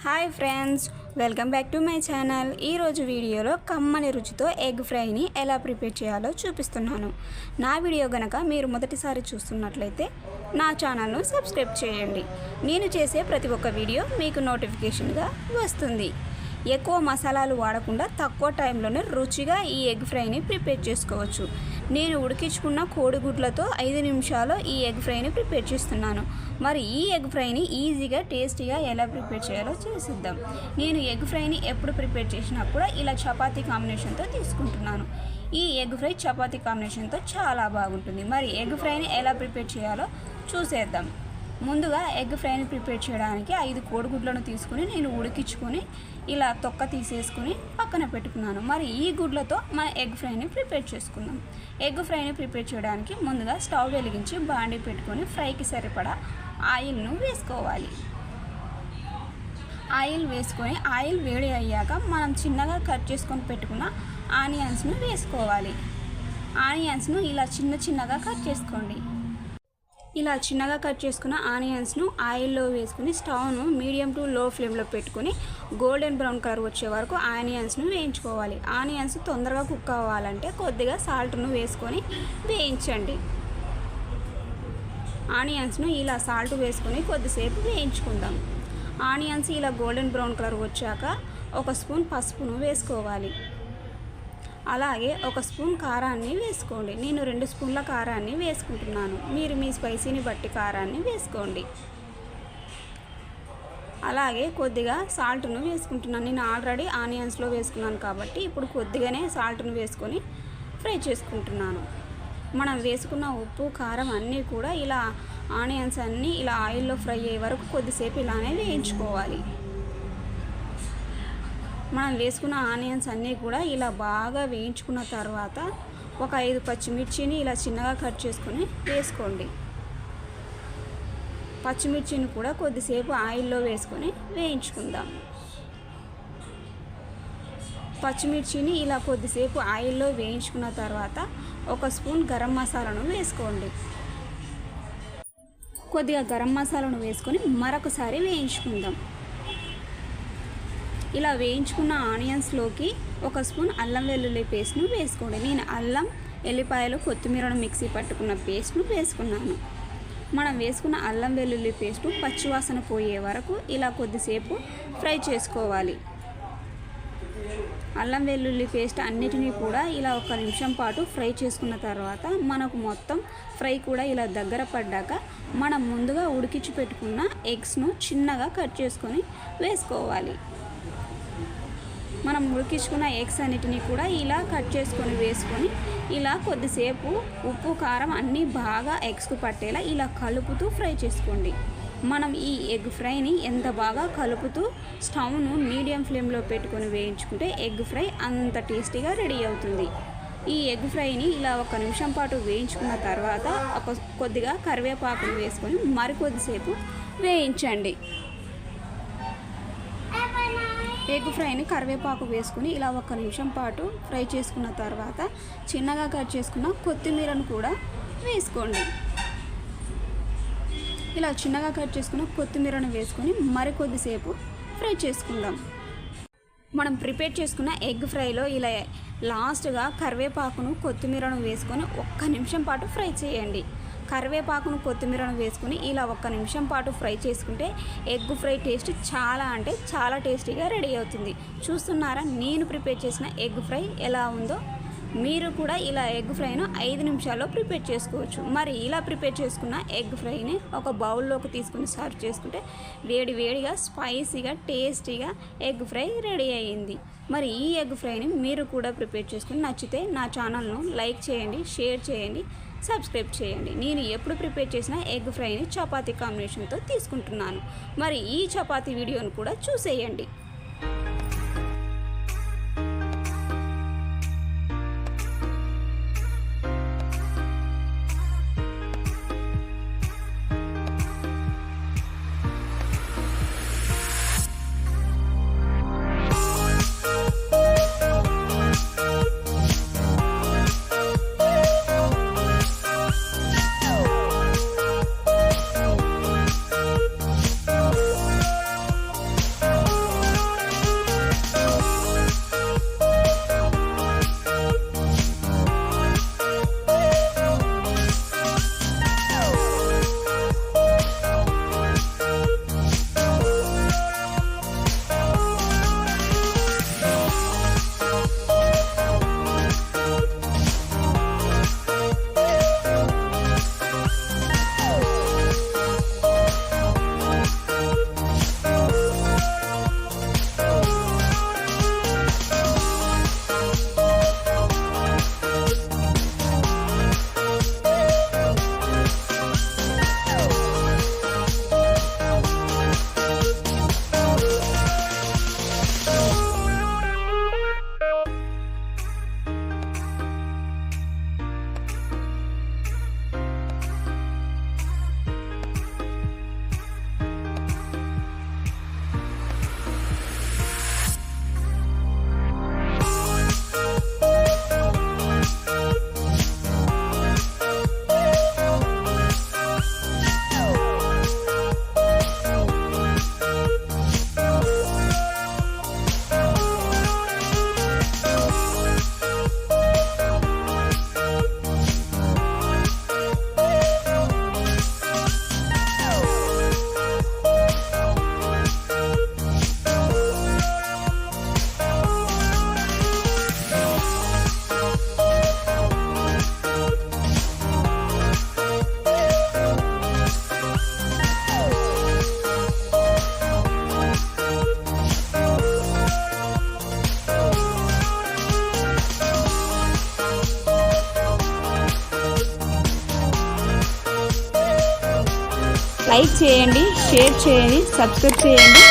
Hi friends, welcome back to my channel. ఈరోజు వీడియోలో కమ్మని రుచితో ఎగ్ ఫ్రైని ఎలా ప్రిపేర్ చేయాలో చూపిస్తున్నాను. నా వీడియో గనక మీరు మొదటిసారి చూస్తున్నట్లయితే నా ఛానల్ను సబ్స్క్రైబ్ చేయండి. నేను చేసే ప్రతి ఒక్క వీడియో మీకు నోటిఫికేషన్గా వస్తుంది. ఎక్కువ మసాలాలు వాడకుండా తక్కువ టైంలోనే రుచిగా ఈ ఎగ్ ఫ్రైని ప్రిపేర్ చేసుకోవచ్చు. నేను ఉడికించుకున్న కోడిగుడ్లతో 5 నిమిషాల్లో ఈ ఎగ్ ఫ్రైని ప్రిపేర్ చేస్తున్నాను. మరి ఈ ఎగ్ ఫ్రైని ఈజీగా టేస్టీగా ఎలా ప్రిపేర్ చేయాలో చూసిద్దాం. నేను ఎగ్ ఫ్రైని ఎప్పుడు ప్రిపేర్ చేసినా కూడా ఇలా చపాతీ కాంబినేషన్తో తీసుకుంటున్నాను. ఈ ఎగ్ ఫ్రై చపాతీ కాంబినేషన్తో చాలా బాగుంటుంది. మరి ఎగ్ ఫ్రైని ఎలా ప్రిపేర్ చేయాలో చూసేద్దాం. ముందుగా ఎగ్ ఫ్రైని ప్రిపేర్ చేయడానికి 5 కోడిగుడ్లను తీసుకుని నేను ఉడికించుకొని ఇలా తొక్క తీసేసుకుని పక్కన పెట్టుకున్నాను. మరి ఈ గుడ్లతో మన ఎగ్ ఫ్రైని ప్రిపేర్ చేసుకుందాం. ఎగ్ ఫ్రైని ప్రిపేర్ చేయడానికి ముందుగా స్టవ్ వెలిగించి బాండీ పెట్టుకొని ఫ్రైకి సరిపడా ఆయిల్ను వేసుకోవాలి. ఆయిల్ వేసుకొని ఆయిల్ వేడి అయ్యాక మనం చిన్నగా కట్ చేసుకొని పెట్టుకున్న ఆనియన్స్ను వేసుకోవాలి. ఆనియన్స్ను ఇలా చిన్నగా కట్ చేసుకోండి. ఇలా చిన్నగా కట్ చేసుకున్న ఆనియన్స్ను ఆయిల్లో వేసుకుని స్టవ్ను మీడియం టు లో ఫ్లేమ్లో పెట్టుకుని గోల్డెన్ బ్రౌన్ కలర్ వచ్చే వరకు ఆనియన్స్ను వేయించుకోవాలి. ఆనియన్స్ తొందరగా కుక్ అవ్వాలంటే కొద్దిగా సాల్ట్ను వేసుకొని వేయించండి. ఆనియన్స్ను ఇలా సాల్ట్ వేసుకొని కొద్దిసేపు వేయించుకుందాం. ఆనియన్స్ ఇలా గోల్డెన్ బ్రౌన్ కలర్ వచ్చాక 1 స్పూన్ పసుపును వేసుకోవాలి. అలాగే 1 స్పూన్ కారాన్ని వేసుకోండి. నేను 2 స్పూన్ల కారాన్ని వేసుకుంటున్నాను. మీరు మీ స్పైసీని బట్టి కారాన్ని వేసుకోండి. అలాగే కొద్దిగా సాల్ట్ను వేసుకుంటున్నాను. నేను ఆల్రెడీ ఆనియన్స్లో వేసుకున్నాను కాబట్టి ఇప్పుడు కొద్దిగానే సాల్ట్ను వేసుకొని ఫ్రై చేసుకుంటున్నాను. మనం వేసుకున్న ఉప్పు కారం అన్నీ కూడా ఇలా ఆనియన్స్ అన్నీ ఇలా ఆయిల్లో ఫ్రై అయ్యే వరకు కొద్దిసేపు ఇలానే వేయించుకోవాలి. మనం వేసుకున్న ఆనియన్స్ అన్నీ కూడా ఇలా బాగా వేయించుకున్న తర్వాత ఒక 5 పచ్చిమిర్చిని ఇలా చిన్నగా కట్ చేసుకొని వేసుకోండి. పచ్చిమిర్చిని కూడా కొద్దిసేపు ఆయిల్లో వేసుకొని వేయించుకుందాం. పచ్చిమిర్చిని ఇలా కొద్దిసేపు ఆయిల్లో వేయించుకున్న తర్వాత 1 స్పూన్ గరం మసాలాను వేసుకోండి. కొద్దిగా గరం మసాలాను వేసుకొని మరొకసారి వేయించుకుందాం. ఇలా వేయించుకున్న ఆనియన్స్లోకి 1 స్పూన్ అల్లం వెల్లుల్లి పేస్ట్ను వేసుకోండి. నేను అల్లం, ఎల్లిపాయలు, కొత్తిమీరను మిక్సీ పట్టుకున్న పేస్ట్ను వేసుకున్నాను. మనం వేసుకున్న అల్లం వెల్లుల్లి పేస్టు పచ్చివాసన పోయే వరకు ఇలా కొద్దిసేపు ఫ్రై చేసుకోవాలి. అల్లం వెల్లుల్లి పేస్ట్ అన్నిటినీ కూడా ఇలా 1 నిమిషం పాటు ఫ్రై చేసుకున్న తర్వాత మనకు మొత్తం ఫ్రై కూడా ఇలా దగ్గర పడ్డాక మనం ముందుగా ఉడికించి పెట్టుకున్న ఎగ్స్ను చిన్నగా కట్ చేసుకొని వేసుకోవాలి. మనం ఉడికించుకున్న ఎగ్స్ అన్నిటినీ కూడా ఇలా కట్ చేసుకొని వేసుకొని ఇలా కొద్దిసేపు ఉప్పు కారం అన్నీ బాగా ఎగ్స్కు పట్టేలా ఇలా కలుపుతూ ఫ్రై చేసుకోండి. మనం ఈ ఎగ్ ఫ్రైని ఎంత బాగా కలుపుతూ స్టవ్ను మీడియం ఫ్లేమ్లో పెట్టుకొని వేయించుకుంటే ఎగ్ ఫ్రై అంత టేస్టీగా రెడీ అవుతుంది. ఈ ఎగ్ ఫ్రైని ఇలా 1 నిమిషం పాటు వేయించుకున్న తర్వాత కొద్దిగా కరివేపాకును వేసుకొని మరికొద్దిసేపు వేయించండి. ఎగ్ ఫ్రైని కరివేపాకు వేసుకుని ఇలా 1 నిమిషం పాటు ఫ్రై చేసుకున్న తర్వాత చిన్నగా కట్ చేసుకున్న కొత్తిమీరను కూడా వేసుకోండి. ఇలా చిన్నగా కట్ చేసుకున్న కొత్తిమీరను వేసుకొని మరికొద్దిసేపు ఫ్రై చేసుకుందాం. మనం ప్రిపేర్ చేసుకున్న ఎగ్ ఫ్రైలో ఇలా లాస్ట్గా కరివేపాకును కొత్తిమీరను వేసుకొని 1 నిమిషం పాటు ఫ్రై చేయండి. కరివేపాకును కొత్తిమీరను వేసుకుని ఇలా 1 నిమిషం పాటు ఫ్రై చేసుకుంటే ఎగ్ ఫ్రై టేస్ట్ చాలా అంటే చాలా టేస్టీగా రెడీ అవుతుంది. చూస్తున్నారా నేను ప్రిపేర్ చేసిన ఎగ్ ఫ్రై ఎలా ఉందో? మీరు కూడా ఇలా ఎగ్ ఫ్రైను 5 నిమిషాల్లో ప్రిపేర్ చేసుకోవచ్చు. మరి ఇలా ప్రిపేర్ చేసుకున్న ఎగ్ ఫ్రైని ఒక బౌల్లోకి తీసుకుని సర్వ్ చేసుకుంటే వేడిగా స్పైసీగా టేస్టీగా ఎగ్ ఫ్రై రెడీ అయ్యింది. మరి ఈ ఎగ్ ఫ్రైని మీరు కూడా ప్రిపేర్ చేసుకుని నచ్చితే నా ఛానల్ను లైక్ చేయండి, షేర్ చేయండి, సబ్స్క్రైబ్ చేయండి. నేను ఎప్పుడు ప్రిపేర్ చేసిన ఎగ్ ఫ్రైని చపాతీ కాంబినేషన్తో తీసుకుంటున్నాను. మరి ఈ చపాతీ వీడియోను కూడా చూసేయండి. లైక్ చేయండి, షేర్ చేయండి, సబ్స్క్రైబ్ చేయండి.